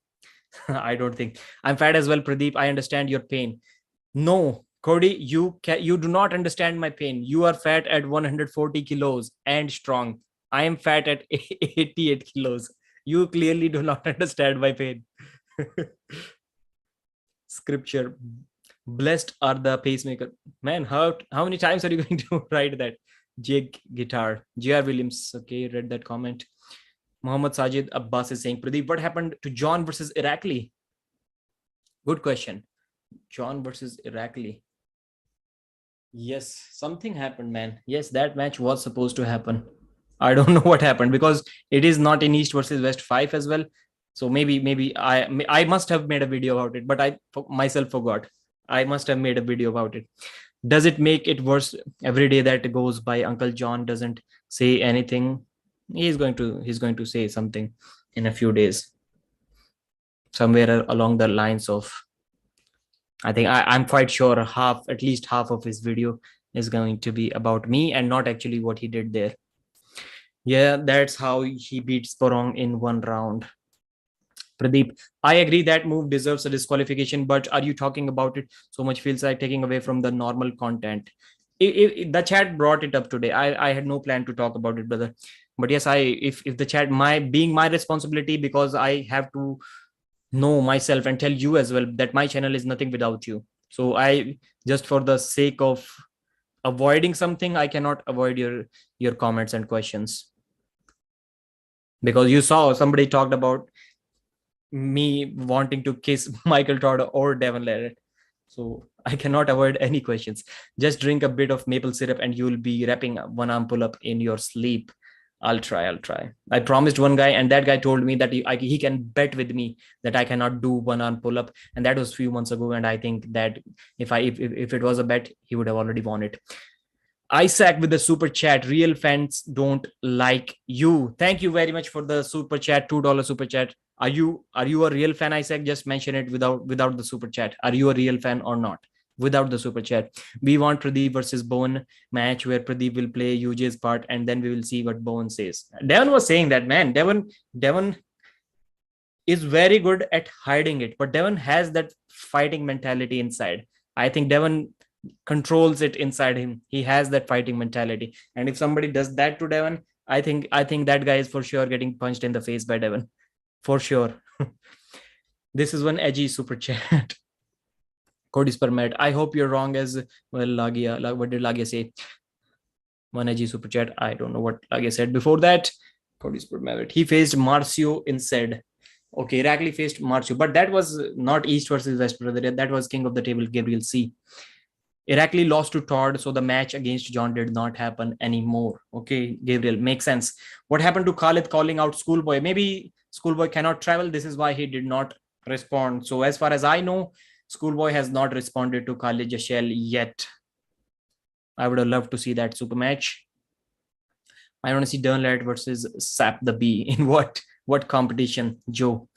I don't think I'm fat as well, Pradeep. I understand your pain. No, Kody, you do not understand my pain. You are fat at 140 kilos and strong. I am fat at 88 kilos. You clearly do not understand my pain. Scripture, blessed are the pacemaker. Man, how many times are you going to write that? Jig guitar. J.R. Williams. Okay, read that comment. Muhammad Sajid Abbas is saying, Pradeep, what happened to John versus Irakli? Good question. John versus Irakli. Yes, something happened, man. Yes, that match was supposed to happen. I don't know what happened because it is not in East versus West 5 as well. So maybe I must have made a video about it, but I myself forgot. I must have made a video about it. Does it make it worse every day that goes by? Uncle John doesn't say anything. He's going to say something in a few days, somewhere along the lines of, I think I'm quite sure at least half of his video is going to be about me and not actually what he did there. Yeah, that's how he beat Sporong in one round. Pradeep, I agree that move deserves a disqualification, but are you talking about it so much feels like taking away from the normal content? The chat brought it up today. I had no plan to talk about it, brother. But yes, if the chat being my responsibility, because I have to know myself and tell you as well that my channel is nothing without you. So I, just for the sake of avoiding something, I cannot avoid your comments and questions, because you saw somebody talked about me wanting to kiss Michael Todd or Devon Merritt. So I cannot avoid any questions. Just drink a bit of maple syrup and you'll be wrapping one arm pull up in your sleep. I'll try. I promised one guy, and that guy told me that he can bet with me that I cannot do one arm pull up, and that was a few months ago. And I think that if it was a bet, he would have already won it. Isaac with the super chat. Real fans don't like you. Thank you very much for the super chat. $2 super chat. Are you a real fan, Isaac? Just mention it without the super chat. Are you a real fan or not? Without the super chat. We want Pradeep versus Bowen match where Pradeep will play UJ's part, and then we will see what Bowen says. Devon was saying that, man. Devon is very good at hiding it, but Devon has that fighting mentality inside. I think Devon controls it inside him. He has that fighting mentality, and if somebody does that to Devon, I think that guy is for sure getting punched in the face by Devon, for sure. This is one edgy super chat. Kody Spermat. I hope you're wrong as well, Lagia. What did Lagia say? One edgy super chat. I don't know what Lagia said before that. Kody Spermat. He faced Marcio instead. Okay, Irakli faced Marcio, but that was not East versus West, brother. That was King of the Table, Gabriel C. Irakli lost to Todd, so the match against John did not happen anymore. Okay, Gabriel, makes sense. What happened to Khalid calling out Schoolboy? Maybe Schoolboy cannot travel. This is why he did not respond. So as far as I know, Schoolboy has not responded to Khalid Jashel yet. I would have loved to see that super match. I want to see Dernlad versus Sap the Bee. In what competition, Joe?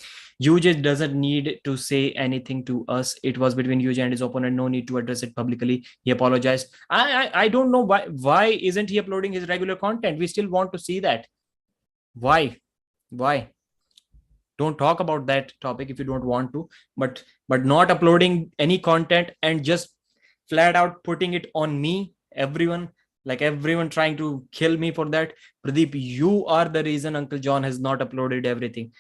UJ doesn't need to say anything to us. It was between UJ and his opponent. No need to address it publicly. He apologized. I don't know why isn't he uploading his regular content? We still want to see that. Why? Don't talk about that topic if you don't want to. But not uploading any content and just flat out putting it on me. Everyone trying to kill me for that. Pradeep, you are the reason Uncle John has not uploaded everything.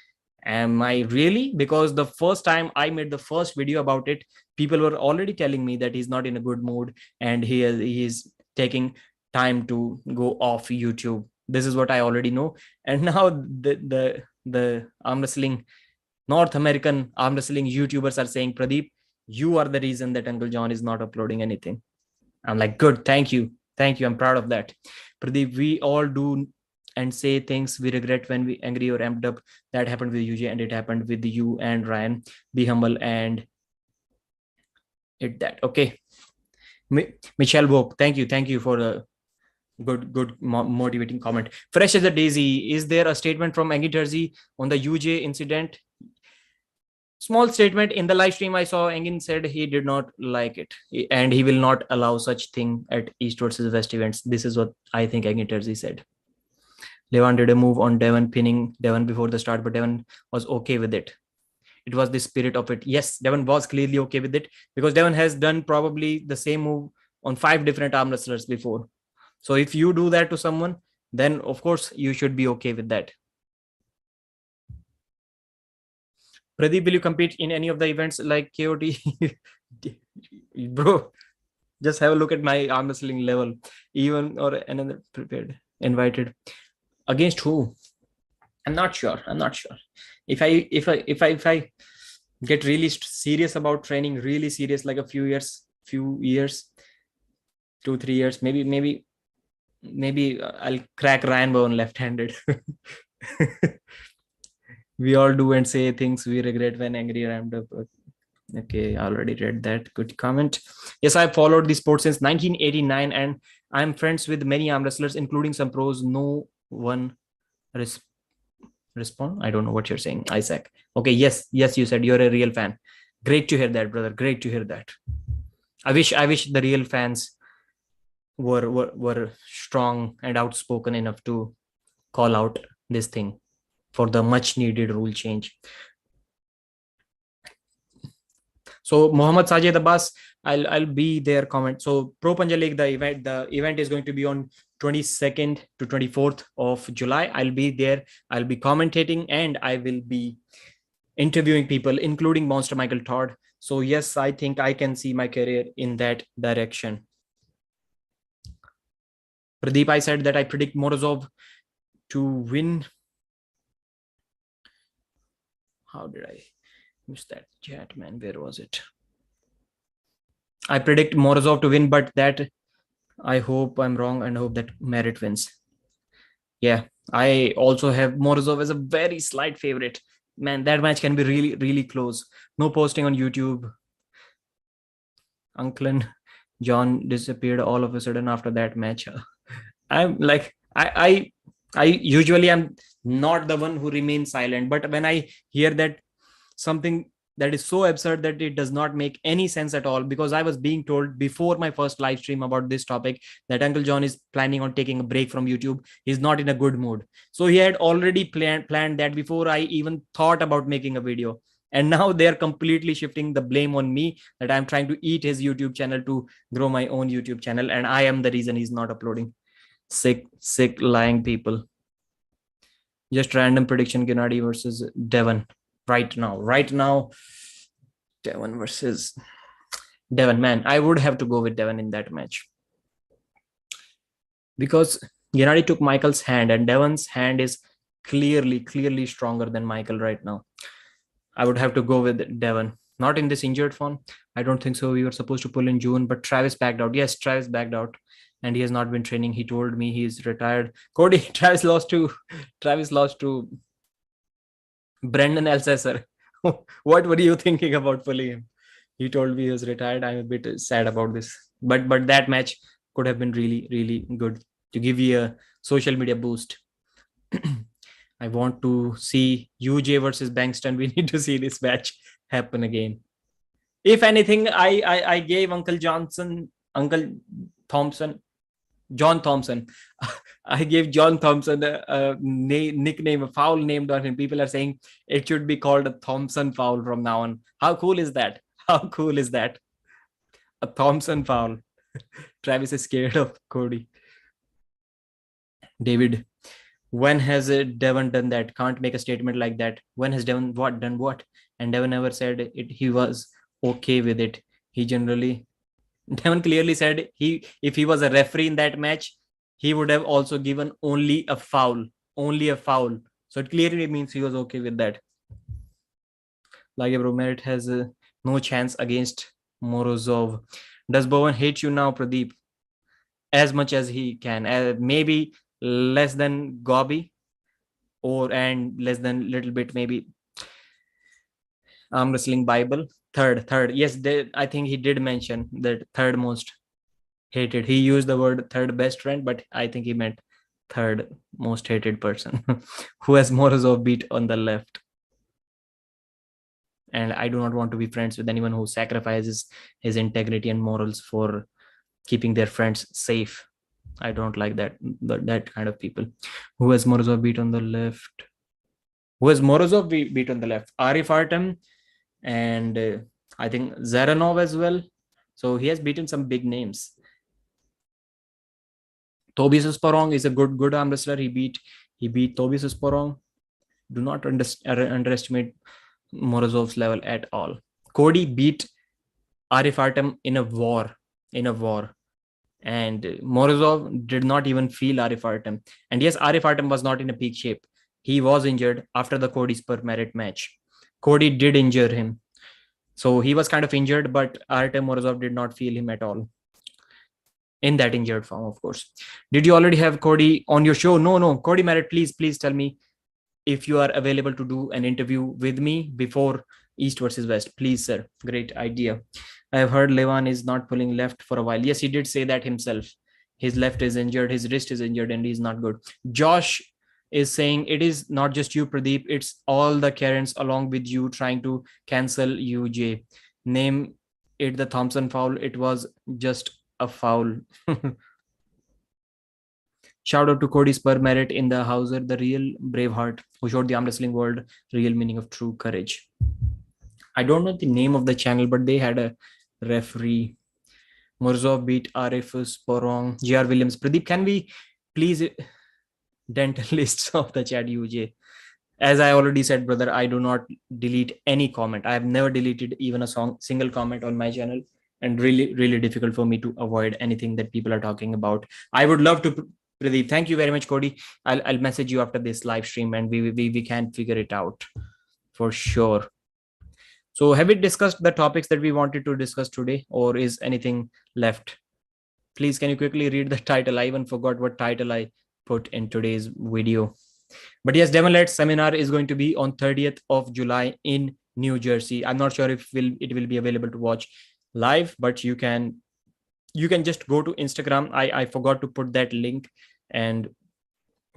Am I really? Because the first time I made the first video about it, people were already telling me that he's not in a good mood and he's taking time to go off YouTube. This is what I already know. And now the arm wrestling, North American arm wrestling YouTubers are saying, Pradeep, you are the reason that Uncle John is not uploading anything. I'm like, good, thank you. I'm proud of that. Pradeep, we all do and say things we regret when we angry or amped up. That happened with UJ and it happened with you and Ryan. Be humble and it that. Okay. Michelle Book, thank you for Good motivating comment. Fresh as a daisy. Is there a statement from Angie Jersey on the UJ incident? Small statement. In the live stream I saw, Engin said he did not like it and he will not allow such thing at East versus West events. This is what I think Engin Jersey said. Devon did a move on Devon, pinning Devon before the start, but Devon was okay with it. It was the spirit of it. Yes, Devon was clearly okay with it because Devon has done probably the same move on 5 different arm wrestlers before. So if you do that to someone, then of course you should be okay with that. Pradeep, will you compete in any of the events like Kody? Bro, just have a look at my arm wrestling level. Even or another prepared, invited. Against who? I'm not sure. If I get really serious about training, really serious, like a few years, 2-3 years, maybe I'll crack Ryan Bowen left-handed. We all do and say things we regret when angry ramped up. Okay, I already read that. Good comment. Yes, I followed the sport since 1989 and I'm friends with many arm wrestlers, including some pros. No one respond. I don't know what you're saying, Isaac. Okay, yes, you said you're a real fan. Great to hear that, brother. Great to hear that. I wish the real fans were strong and outspoken enough to call out this thing for the much needed rule change. So Mohammad Sajid Abbas, I'll be there. Comment. So Pro Punja League, the event is going to be on 22nd to 24th of July. I'll be there. I'll be commentating and I will be interviewing people, including Monster Michael Todd. So yes, I think I can see my career in that direction. Pradeep, I said that I predict Morozov to win. How did I miss that chat, man? Where was it? I predict Morozov to win, but that I hope I'm wrong and hope that Merritt wins. Yeah, I also have Morozov as a very slight favorite. Man, that match can be really, really close. No posting on YouTube. Uncle John disappeared all of a sudden after that match. I'm like, I usually am not the one who remains silent, but when I hear that something that is so absurd that it does not make any sense at all, because I was being told before my first live stream about this topic that Uncle John is planning on taking a break from YouTube. He's not in a good mood. So he had already planned that before I even thought about making a video. And now they're completely shifting the blame on me that I'm trying to eat his YouTube channel to grow my own YouTube channel. And I am the reason he's not uploading. Sick, lying people. Just random prediction, Gennady versus Devon. Right now, Devon versus Devon. Man, I would have to go with Devon in that match. Because Gennady took Michael's hand and Devon's hand is clearly stronger than Michael right now. I would have to go with Devon. Not in this injured form. I don't think so. We were supposed to pull in June, but Travis backed out. Yes, Travis backed out. And he has not been training. He told me he's retired. Kody, Travis lost to Brendan Elsesser. What were you thinking about pulling him? He told me he was retired. I'm a bit sad about this. But that match could have been really good to give you a social media boost. I want to see UJ versus Bankston. We need to see this match happen again. If anything, I gave John Thompson. I gave John Thompson a nickname, a foul named on him. People are saying it should be called a Thompson foul from now on. How cool is that? A Thompson foul. Travis is scared of Kody. David, when has Devon done that? Can't make a statement like that. When has Devon done what? And Devon never said it. He was okay with it. Devon clearly said if he was a referee in that match, he would have also given only a foul. So it clearly means he was okay with that. Like bro, Merritt has no chance against Morozov. Does Bowen hate you now, Pradeep? As much as he can. Maybe less than Gobby, and less than little bit maybe Arm Wrestling Bible. Third. Yes, I think he did mention that third most. Hated. He used the word third best friend, but I think he meant third most hated person. Who has Morozov beat on the left? And I do not want to be friends with anyone who sacrifices his integrity and morals for keeping their friends safe. I don't like that kind of people. Who has Morozov beat on the left? Who has Morozov beat on the left? Arif Artem and I think Zaranov as well. So he has beaten some big names. Toby Susporong is a good arm wrestler. He beat Toby Susporong. Do not underestimate Morozov's level at all. Kody beat Arif Artem in a war. And Morozov did not even feel Arif Artem. And yes, Arif Artem was not in a peak shape. He was injured after the Kody Spur Merritt match. Kody did injure him. So he was kind of injured, but Artem Morozov did not feel him at all. In that injured form, of course. Did you already have Kody on your show? No. Kody Merritt, please tell me if you are available to do an interview with me before East versus West. Please, sir. Great idea. I have heard Devon is not pulling left for a while. Yes, he did say that himself. His left is injured, his wrist is injured, and he's not good. Josh is saying it is not just you, Pradeep. It's all the Karens along with you trying to cancel UJ. Name it the Thompson foul. It was just a foul. Shout out to Kody Spur Merritt in the Hauser, the real Braveheart, who showed the arm wrestling world real meaning of true courage. I don't know the name of the channel, but they had a referee. Morozov beat Arif Sporong, JR Williams. Pradeep, can we please dental lists of the chat UJ? As I already said, brother, I do not delete any comment. I have never deleted even a single comment on my channel, and really difficult for me to avoid anything that people are talking about. I would love to, Pradeep. Thank you very much, Kody. I'll message you after this live stream, and we can figure it out for sure. So have we discussed the topics that we wanted to discuss today, or is anything left? Please, can you quickly read the title? I even forgot what title I put in today's video. But yes, Devon Let's seminar is going to be on 30th of July in New Jersey. I'm not sure if it will be available to watch live, but you can just go to Instagram. I forgot to put that link, and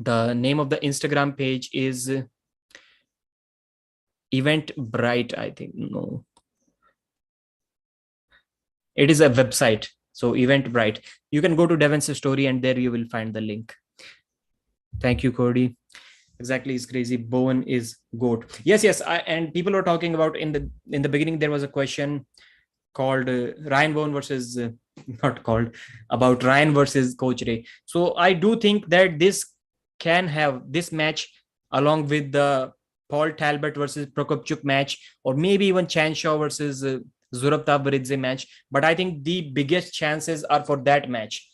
the name of the Instagram page is Eventbrite, I think. No, it is a website. So Eventbrite. You can go to Devon's story, and there you will find the link. Thank you, Kody. Exactly, is crazy. Bowen is GOAT. Yes. And people were talking about in the beginning. There was a question called Ryan Bowen versus not called about Ryan versus Coach Ray. So I do think that this can have this match along with the Paul Talbot versus Prokopchuk match, or maybe even Chan Shaw versus Zurabta Baridze match. But I think the biggest chances are for that match.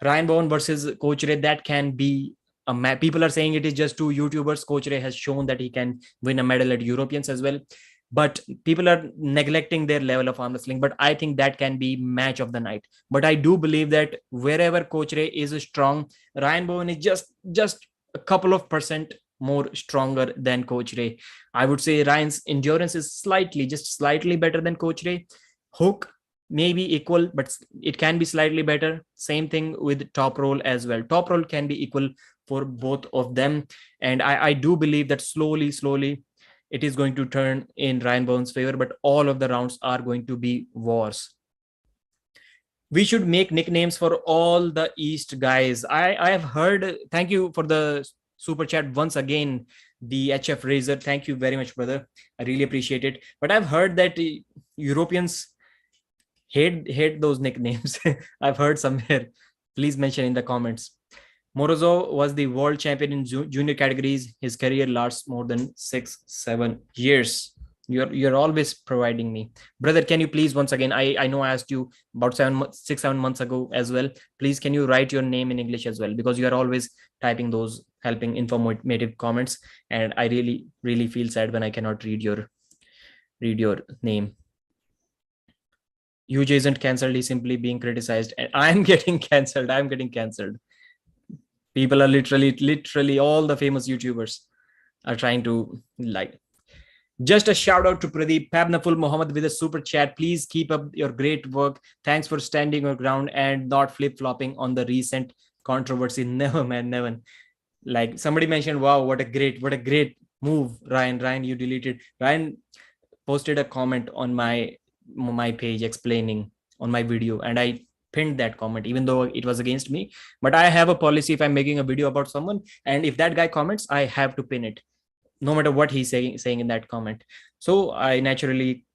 Ryan Bowen versus Coach Ray, that can be a match. People are saying it is just two YouTubers. Coach Ray has shown that he can win a medal at Europeans as well. But people are neglecting their level of arm wrestling. But I think that can be match of the night. But I do believe that wherever Coach Ray is strong, Ryan Bowen is just a couple of percent more stronger than Coach Ray. I would say Ryan's endurance is just slightly better than Coach Ray. Hook maybe equal, but it can be slightly better. Same thing with top roll as well. Top roll can be equal for both of them. And I do believe that slowly it is going to turn in Ryan Bowen's favor, but all of the rounds are going to be wars. We should make nicknames for all the East guys. I have heard, thank you for the super chat once again, the HF Razor. Thank you very much, brother. I really appreciate it. But I've heard that Europeans hate those nicknames. I've heard somewhere. Please mention in the comments. Morozov was the world champion in junior categories. His career lasts more than 6-7 years. You're always providing me, brother. Can you please once again? I know I asked you about 6-7 months ago as well. Please, can you write your name in English as well, because you are always typing those helping informative comments, and I really feel sad when I cannot read your name. UJ isn't cancelled. He's simply being criticized, and I'm getting cancelled. People are literally all the famous YouTubers are trying to like. Just a shout out to Pradeep Pabnaful Mohammed with a super chat. Please keep up your great work. Thanks for standing your ground and not flip flopping on the recent controversy. Never, man, never. Like somebody mentioned, wow, what a great move, Ryan. Ryan, you deleted. Ryan posted a comment on my page explaining on my video, and I pinned that comment even though it was against me. But I have a policy: if I'm making a video about someone and if that guy comments, I have to pin it no matter what he's saying in that comment. So I naturally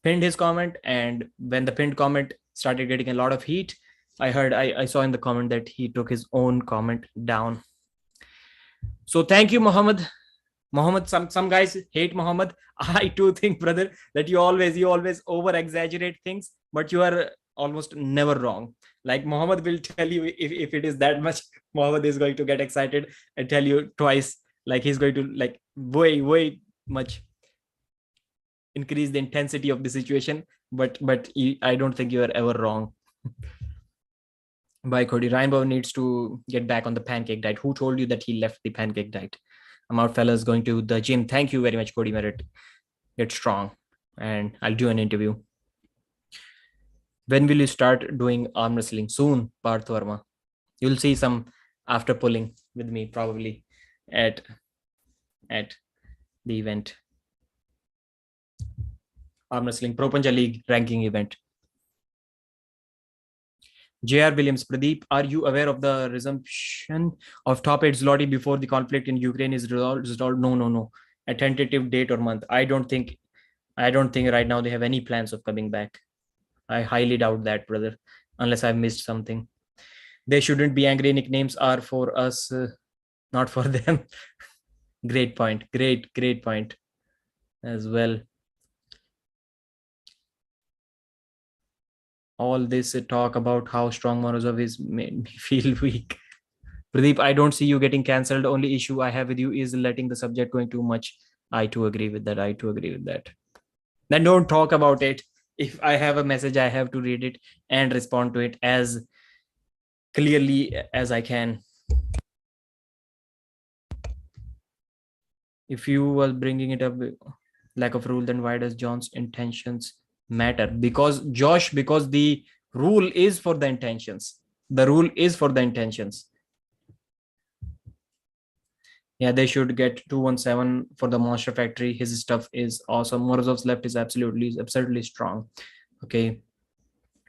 pinned his comment, and when the pinned comment started getting a lot of heat, I saw in the comment that he took his own comment down. So thank you, Muhammad. Some guys hate Muhammad. I too think, brother, that you always over exaggerate things, but you are almost never wrong. Like Muhammad will tell you, if it is that much, Muhammad is going to get excited and tell you twice. Like he's going to like way much increase the intensity of the situation. But I don't think you are ever wrong. By Kody, Rainbow needs to get back on the pancake diet. Who told you that he left the pancake diet? I'm out, fellas, going to the gym. Thank you very much, Kody Merritt. Get strong, and I'll do an interview. When will you start doing arm wrestling? Soon, Parth Verma. You'll see some after pulling with me probably at the event. Arm wrestling Pro Punja League ranking event. J.R. Williams, Pradeep, are you aware of the resumption of top 8 Zloty before the conflict in Ukraine is resolved? No. A tentative date or month. I don't think right now they have any plans of coming back. I highly doubt that, brother, unless I've missed something. They shouldn't be angry. Nicknames are for us, not for them. Great point. Great point as well. All this talk about how strong Morozov is made me feel weak. Pradeep, I don't see you getting cancelled. Only issue I have with you is letting the subject going too much. I too agree with that. Then don't talk about it. If I have a message, I have to read it and respond to it as clearly as I can. If you were bringing it up, lack of rule, then why does John's intentions matter? Because the rule is for the intentions. Yeah, they should get 217 for the Monster Factory. His stuff is awesome. Morozov's left is absurdly strong. Okay,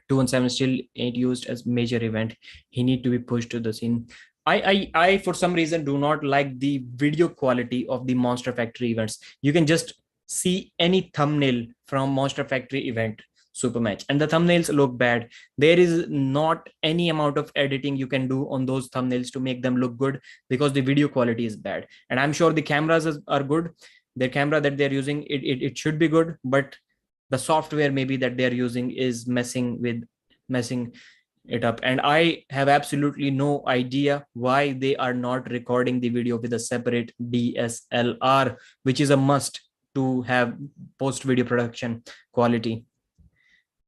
217 still ain't used as major event. He need to be pushed to the scene. I for some reason do not like the video quality of the Monster Factory events. You can just see any thumbnail from Monster Factory event super match and the thumbnails look bad. There is not any amount of editing you can do on those thumbnails to make them look good because the video quality is bad. And I'm sure the cameras are good. Their camera that they're using, it should be good, but the software maybe that they're using is messing it up. And I have absolutely no idea why they are not recording the video with a separate DSLR, which is a must to have post video production quality.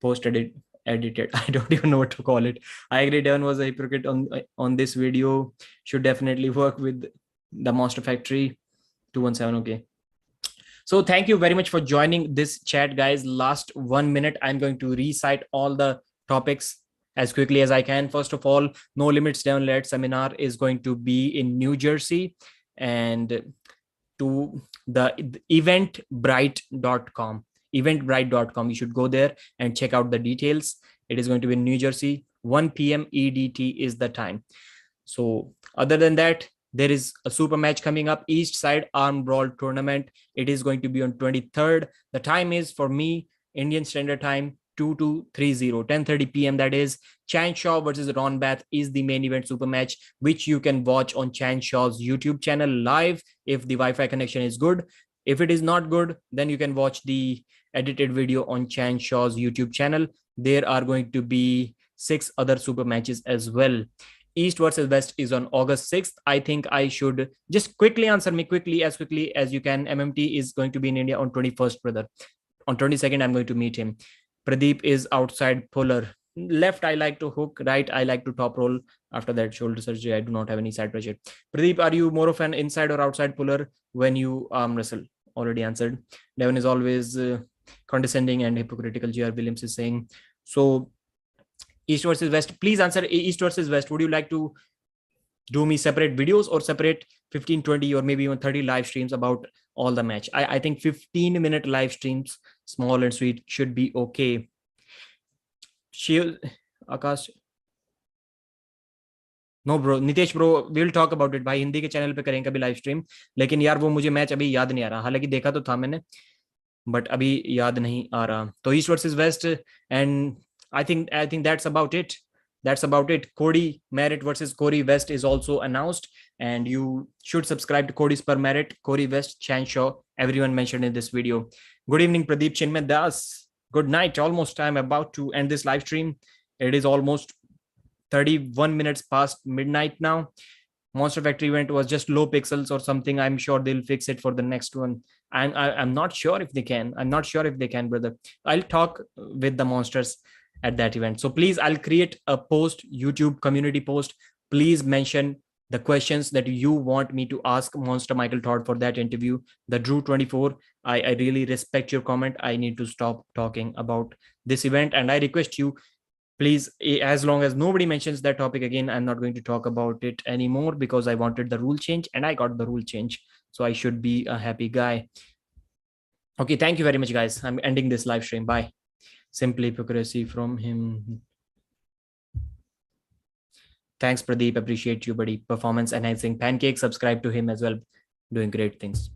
Post edited. I don't even know what to call it. I agree, Devon was a hypocrite on this video. Should definitely work with the Monster Factory. 217. Okay. So thank you very much for joining this chat, guys. Last 1 minute, I'm going to recite all the topics as quickly as I can. First of all, No Limits Devon-led seminar is going to be in New Jersey, and to the eventbrite.com. You should go there and check out the details. It is going to be in New Jersey. 1 p.m. EDT is the time. So other than that, there is a super match coming up, East Side Arm Brawl Tournament. It is going to be on 23rd. The time is, for me, Indian Standard Time, 10:30 p.m. That is. Chan Shaw versus Ron Bath is the main event super match, which you can watch on Chan Shaw's YouTube channel live if the Wi-Fi connection is good. If it is not good, then you can watch the edited video on Chan Shaw's YouTube channel. There are going to be 6 other super matches as well. East versus West is on August 6th. I think I should just quickly answer me as quickly as you can. MMT is going to be in India on 21st, brother. On 22nd, I'm going to meet him. Pradeep is outside puller. Left, I like to hook. Right, I like to top roll. After that shoulder surgery, I do not have any side pressure. Pradeep, are you more of an inside or outside puller when you arm wrestle? already answered. Devon is always condescending and hypocritical, GR Williams is saying. So East versus West, please answer. East versus West, would you like to do me separate videos or separate 15, 20, or maybe even 30 live streams about all the match? I think 15-minute live streams, small and sweet, should be okay. Akash, no bro, Nitesh bro, will talk about it भाई, हिंदी के channel पे करेंगे कभी live stream, लेकिन यार वो मुझे match अभी याद नहीं आ रहा, हालांकि देखा तो था मैंने, बट अभी याद नहीं आ रहा. तो east versus West, and I think that's about it. Kody Merritt versus Corey West is also announced, and you should subscribe to Cody's per Merritt, Corey West, Chan Shaw, everyone mentioned in this video. Good evening, Pradeep Chinmay Das. Good night. Almost I'm about to end this live stream. It is almost 31 minutes past midnight now. Monster Factory event was just low pixels or something. I'm sure they'll fix it for the next one. I'm not sure if they can. I'm not sure if they can, brother. I'll talk with the monsters at that event. So please, I'll create a post, YouTube community post. Please mention the questions that you want me to ask Monster Michael Todd for that interview. The Drew 24, I really respect your comment. I need to stop talking about this event, and I request you, please, as long as nobody mentions that topic again, I'm not going to talk about it anymore, because I wanted the rule change and I got the rule change. So I should be a happy guy. Okay, thank you very much, guys. I'm ending this live stream. Bye. Simply hypocrisy from him. Thanks, Pradeep. Appreciate you, buddy. Performance enhancing pancake. Subscribe to him as well. Doing great things.